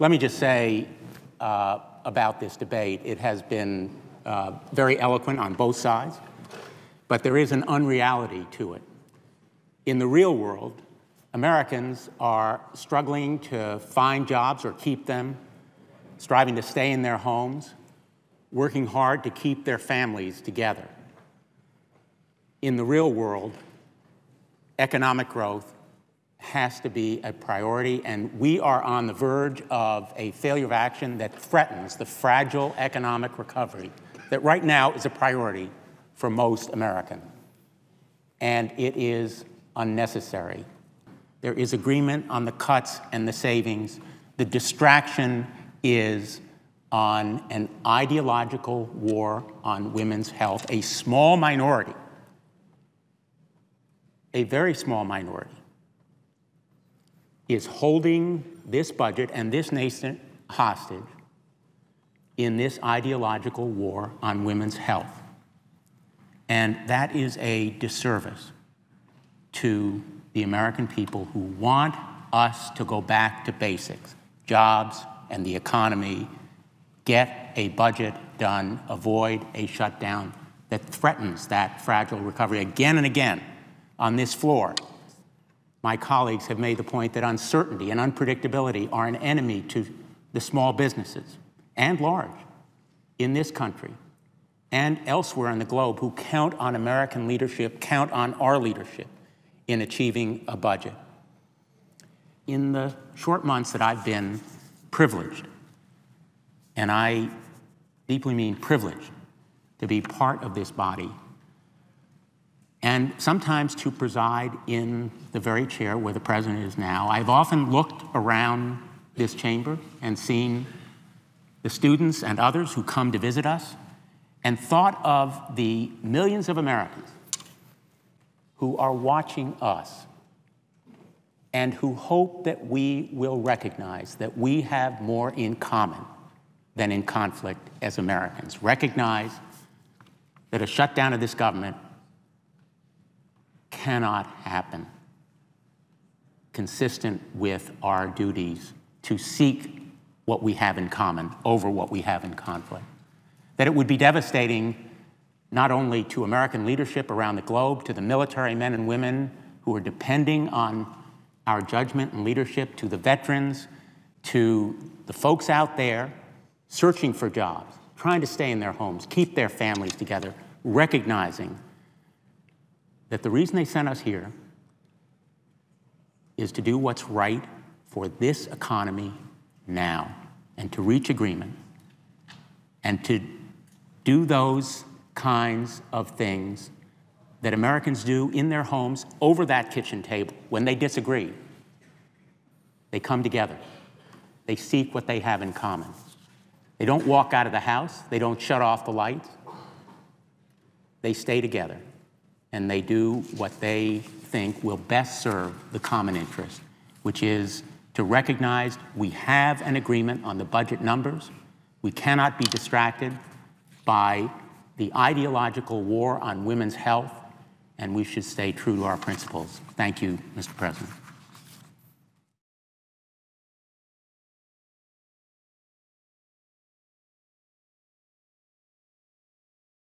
Let me just say about this debate, it has been very eloquent on both sides, but there is an unreality to it. In the real world, Americans are struggling to find jobs or keep them, striving to stay in their homes, working hard to keep their families together. In the real world, economic growth has to be a priority, and we are on the verge of a failure of action that threatens the fragile economic recovery that right now is a priority for most Americans. And it is unnecessary. There is agreement on the cuts and the savings. The distraction is on an ideological war on women's health. A small minority, a very small minority, is holding this budget and this nation hostage in this ideological war on women's health. And that is a disservice to the American people who want us to go back to basics, jobs and the economy, get a budget done, avoid a shutdown that threatens that fragile recovery. Again and again on this floor, my colleagues have made the point that uncertainty and unpredictability are an enemy to the small businesses and large in this country and elsewhere in the globe who count on American leadership, count on our leadership in achieving a budget. In the short months that I've been privileged, and I deeply mean privileged, to be part of this body, and sometimes to preside in the very chair where the President is now, I've often looked around this chamber and seen the students and others who come to visit us and thought of the millions of Americans who are watching us and who hope that we will recognize that we have more in common than in conflict as Americans. Recognize that a shutdown of this government cannot happen consistent with our duties to seek what we have in common over what we have in conflict. That it would be devastating not only to American leadership around the globe, to the military men and women who are depending on our judgment and leadership, to the veterans, to the folks out there searching for jobs, trying to stay in their homes, keep their families together, recognizing that the reason they sent us here is to do what's right for this economy now and to reach agreement and to do those kinds of things that Americans do in their homes over that kitchen table when they disagree. They come together. They seek what they have in common. They don't walk out of the house. They don't shut off the lights. They stay together, and they do what they think will best serve the common interest, which is to recognize we have an agreement on the budget numbers. We cannot be distracted by the ideological war on women's health, and we should stay true to our principles. Thank you, Mr. President.